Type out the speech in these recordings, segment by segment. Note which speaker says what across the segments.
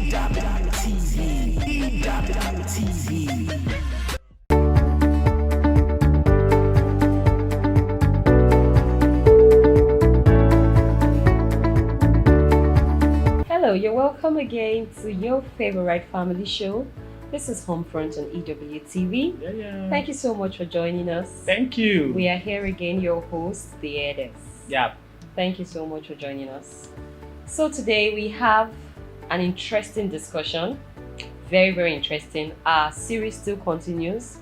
Speaker 1: Hello, you're welcome again to your favorite family show. This is Homefront on EWTV.
Speaker 2: Yeah.
Speaker 1: Thank you so much for joining us.
Speaker 2: Thank you.
Speaker 1: We are here again, your hosts, the Elders.
Speaker 2: Yeah.
Speaker 1: Thank you so much for joining us. So today we have an interesting discussion. Very, very interesting. Our series still continues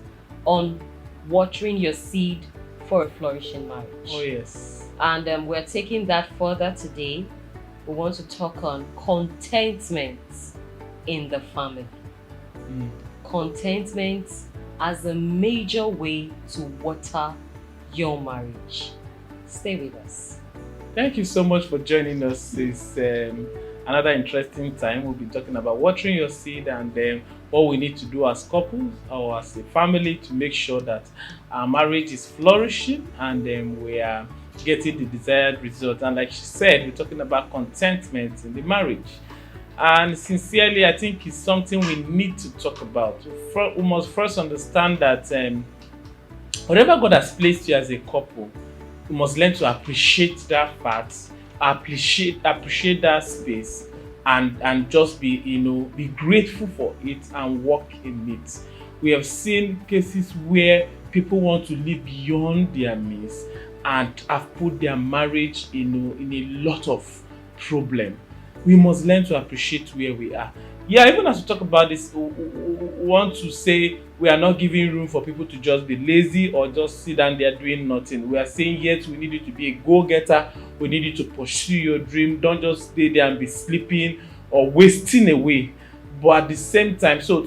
Speaker 1: on watering your seed for a flourishing marriage.
Speaker 2: Oh, yes.
Speaker 1: And we're taking that further today. We want to talk on contentment in the family. Contentment as a major way to water your marriage. Stay with us.
Speaker 2: Thank you so much for joining us. It's another interesting time. We'll be talking about watering your seed and what we need to do as couples or as a family to make sure that our marriage is flourishing and we are getting the desired result. And like she said, we're talking about contentment in the marriage. And sincerely, I think it's something we need to talk about. We must first understand that whatever God has placed you as a couple, you must learn to appreciate that fact, appreciate that space, and just be grateful for it and work in it. We have seen cases where people want to live beyond their means and have put their marriage in a lot of problem. We must learn to appreciate where we are. Yeah, even as we talk about this, we want to say we are not giving room for people to just be lazy or just sit down there doing nothing. We are saying, yes, we need you to be a go-getter. We need you to pursue your dream. Don't just stay there and be sleeping or wasting away. But at the same time, so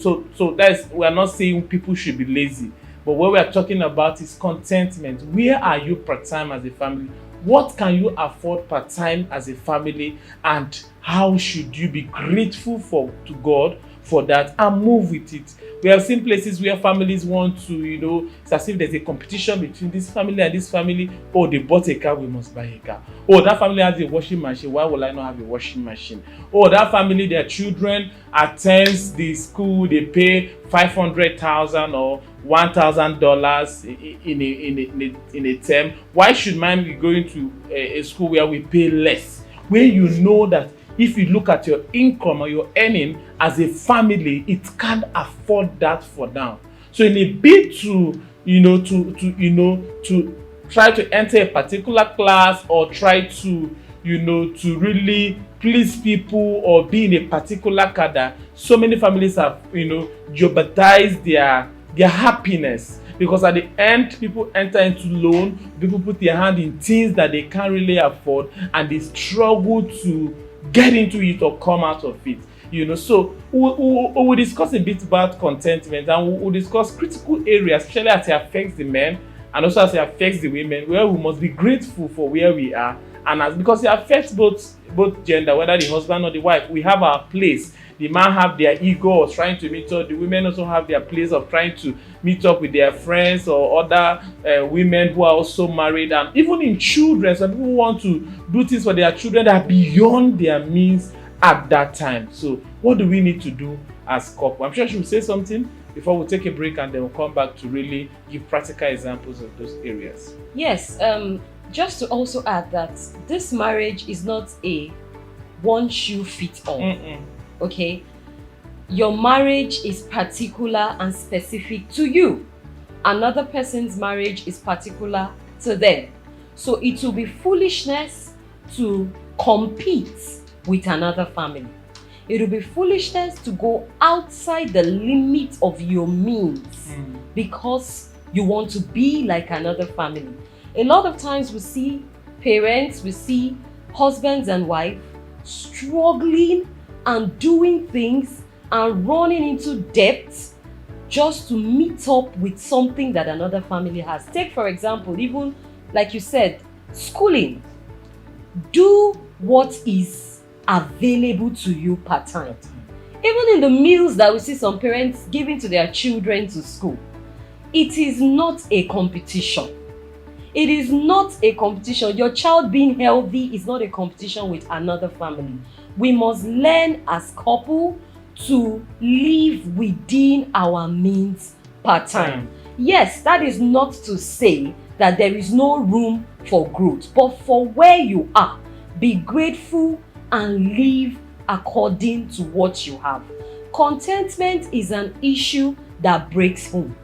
Speaker 2: we are not saying people should be lazy. But what we are talking about is contentment. Where are you part-time as a family? What can you afford part-time as a family? And how should you be grateful to God for that and move with it? We have seen places where families want to, it's as if there's a competition between this family and this family. Oh, they bought a car, we must buy a car. Oh, that family has a washing machine, why will I not have a washing machine? Oh, that family, their children attends the school, they pay $500,000 or $1,000 in a term. Why should mine be going to a school where we pay less? Where you know that if you look at your income or your earning as a family, it can't afford that for now. So in a bid to try to enter a particular class or try to really please people or be in a particular cadre, so many families have jeopardized their happiness, because at the end people enter into loan, people put their hand in things that they can't really afford, and they struggle to get into it or come out of it. So we'll discuss a bit about contentment, and we'll discuss critical areas, especially as it affects the men and also as it affects the women, where we must be grateful for where we are, and because it affects both gender, whether the husband or the wife. We have our place. The man have their ego of trying to meet up. The women also have their place of trying to meet up with their friends or other women who are also married. And even in children, some people want to do things for their children that are beyond their means at that time. So what do we need to do as couple? I'm sure she will say something before we take a break, and then we'll come back to really give practical examples of those areas.
Speaker 1: Yes, just to also add that this marriage is not a one shoe fit all. Okay, your marriage is particular and specific to you. Another person's marriage is particular to them. So it will be foolishness to compete with another family. It will be foolishness to go outside the limit of your means because you want to be like another family. A lot of times we see parents, we see husbands and wives struggling and doing things and running into debt just to meet up with something that another family has. Take, for example, even like you said, schooling. Do what is available to you part-time. Even in the meals that we see some parents giving to their children to school, it is not a competition. It is not a competition. Your child being healthy is not a competition with another family. We must learn as couple to live within our means per time. Yes, that is not to say that there is no room for growth, but for where you are, be grateful and live according to what you have. Contentment is an issue that breaks home.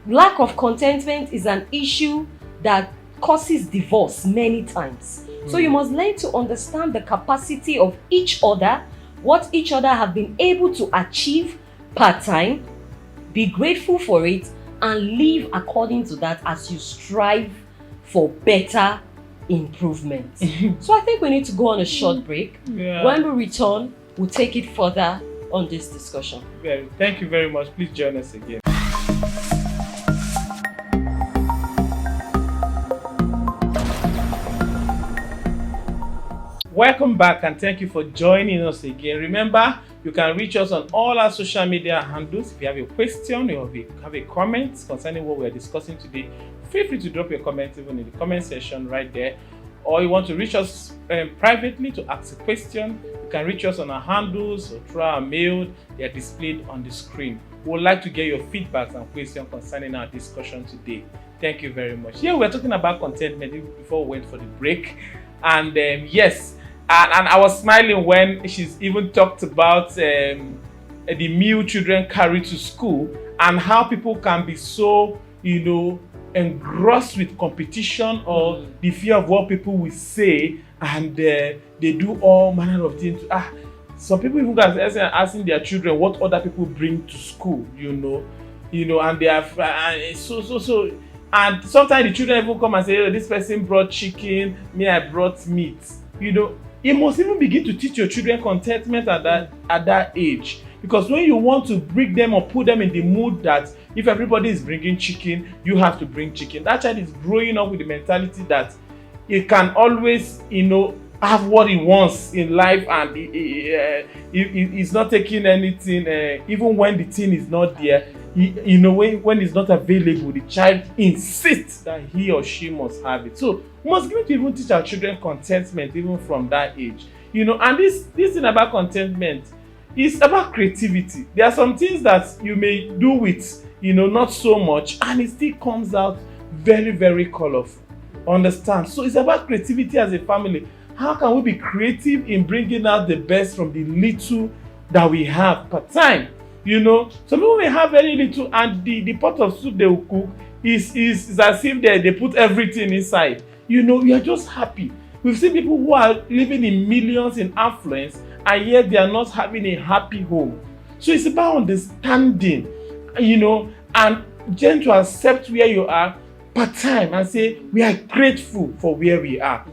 Speaker 1: Lack of contentment is an issue that causes divorce many times. So you must learn to understand the capacity of each other, what each other have been able to achieve per time, be grateful for it, and live according to that as you strive for better improvement. So I think we need to go on a short break. When we return, we'll take it further on this discussion.
Speaker 2: Thank you very much. Please join us again. Welcome back and thank you for joining us again. Remember, you can reach us on all our social media handles. If you have a question or have a comment concerning what we are discussing today, feel free to drop your comment even in the comment section right there. Or you want to reach us privately to ask a question, you can reach us on our handles or through our mail. They are displayed on the screen. We would like to get your feedback and questions concerning our discussion today. Thank you very much. Here we're talking about contentment before we went for the break. And yes, and I was smiling when she's even talked about the meal children carry to school and how people can be so, engrossed with competition or the fear of what people will say, and they do all manner of things. Some people even guys asking their children what other people bring to school, and they have and sometimes the children even come and say, oh, this person brought chicken, me I brought meat. You must even begin to teach your children contentment at that age. Because when you want to bring them or put them in the mood that if everybody is bringing chicken, you have to bring chicken. That child is growing up with the mentality that he can always, have what he wants in life, and he's not taking anything, even when the thing is not there. When it's not available, the child insists that he or she must have it. So we must begin to even teach our children contentment even from that age. And this thing about contentment is about creativity. There are some things that you may do with, not so much, and it still comes out very, very colorful. Understand? So it's about creativity as a family. How can we be creative in bringing out the best from the little that we have per time? Some people may have very little, and the pot of soup they will cook is as if they put everything inside. You are just happy. We've seen people who are living in millions in affluence, and yet they are not having a happy home. So it's about understanding, and then to accept where you are per time and say, we are grateful for where we are.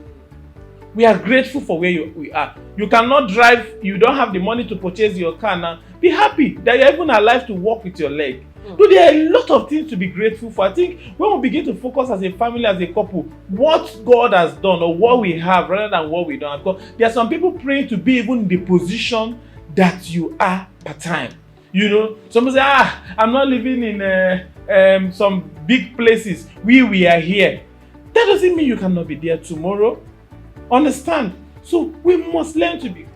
Speaker 2: We are grateful for where we are. You cannot drive, you don't have the money to purchase your car now. Be happy that you're even alive to walk with your leg. So there are a lot of things to be grateful for. I think when we begin to focus as a family, as a couple, what God has done or what we have rather than what we don't have. Because there are some people praying to be even in the position that you are per time. Some people say, I'm not living in some big places. We are here. That doesn't mean you cannot be there tomorrow. Understand? So we must learn to be,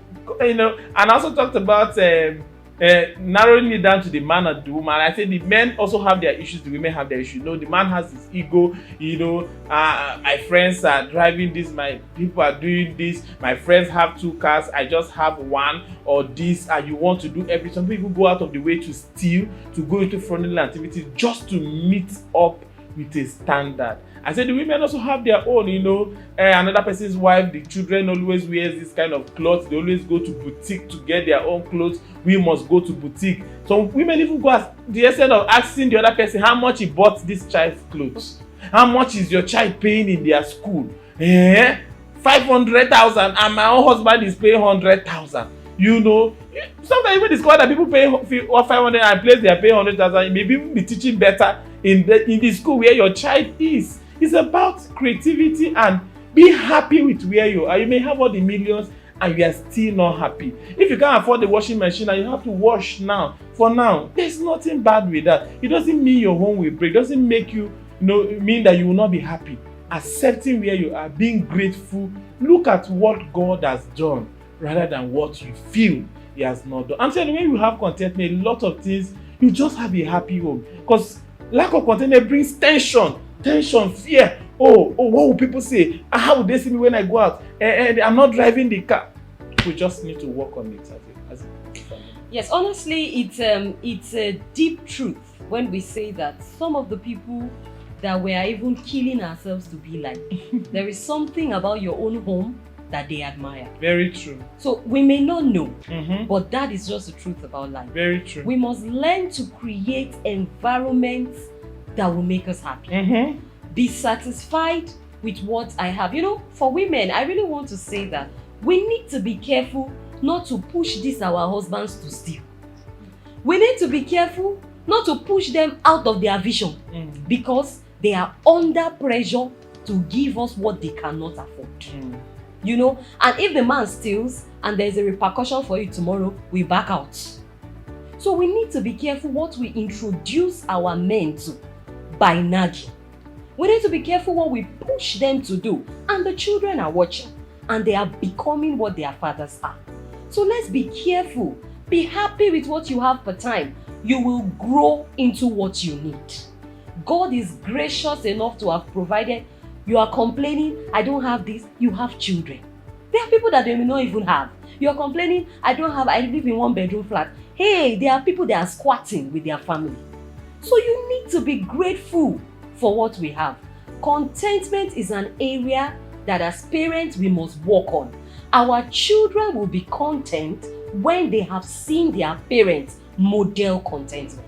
Speaker 2: and I also talked about narrowing it down to the man and the woman. I said the men also have their issues, the women have their issues. The man has his ego, my friends are driving this, my people are doing this, my friends have 2 cars, I just have one, or this, and you want to do everything. Some people go out of the way to steal, to go into fraudulent activities just to meet up with a standard. I said the women also have their own, another person's wife, the children always wears this kind of clothes. They always go to boutique to get their own clothes. We must go to boutique. Some women even go as the extent of asking the other person how much he bought this child's clothes. How much is your child paying in their school? 500,000 and my own husband is paying 100,000. Sometimes even discover that people pay 500 and place they are paying 100,000. You may even be teaching better in the school where your child is. It's about creativity and be happy with where you are. You may have all the millions and you are still not happy. If you can't afford the washing machine and you have to wash now, for now, there's nothing bad with that. It doesn't mean your home will break. It doesn't make you mean that you will not be happy. accepting where you are, being grateful. Look at what God has done rather than what you feel He has not done. I'm saying when you have contentment, a lot of things, you just have a happy home. Because lack of contentment brings tension, fear. Oh, what will people say? How will they see me when I go out? And I'm not driving the car. We just need to work on it as a family.
Speaker 1: Yes, honestly, it's a deep truth when we say that some of the people that we are even killing ourselves to be like, there is something about your own home that they admire.
Speaker 2: Very true.
Speaker 1: So we may not know, but that is just the truth about life.
Speaker 2: Very true.
Speaker 1: We must learn to create environments that will make us happy. Be satisfied with what I have. You know, for women, I really want to say that we need to be careful not to push this our husbands to steal. We need to be careful not to push them out of their vision because they are under pressure to give us what they cannot afford. You know, and if the man steals and there's a repercussion for it tomorrow, we back out. So we need to be careful what we introduce our men to by nagging. We need to be careful what we push them to do. And the children are watching and they are becoming what their fathers are. So let's be careful. Be happy with what you have per time. You will grow into what you need. God is gracious enough to have provided. You are complaining, I don't have this. You have children. There are people that they may not even have. You are complaining, I live in one bedroom flat. Hey, there are people that are squatting with their family. So you need to be grateful for what we have. Contentment is an area that as parents we must work on. Our children will be content when they have seen their parents model contentment.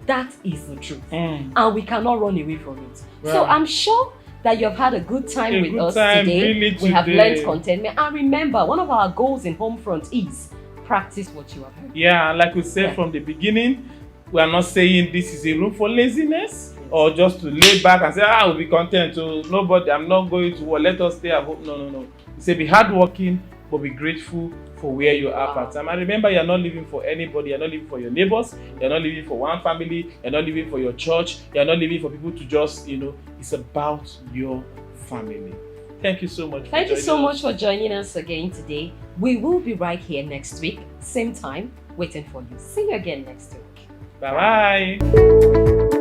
Speaker 1: That is the truth. And we cannot run away from it. Wow. So I'm sure that you have had a good time with us today.
Speaker 2: Really
Speaker 1: we have learned contentment. And remember, one of our goals in Homefront is practice what you have heard.
Speaker 2: Yeah, like we said from the beginning, we are not saying this is a room for laziness or just to lay back and say, we'll be content. So nobody, I'm not going to work. Let us stay at home. No. We say be hardworking, but be grateful for where you are at time. And remember, you're not living for anybody. You're not living for your neighbors. You're not living for one family. You're not living for your church. You're not living for people to just, it's about your family. Thank you so much.
Speaker 1: Thank you so much for joining us again today. We will be right here next week, same time, waiting for you. See you again next week.
Speaker 2: Bye-bye.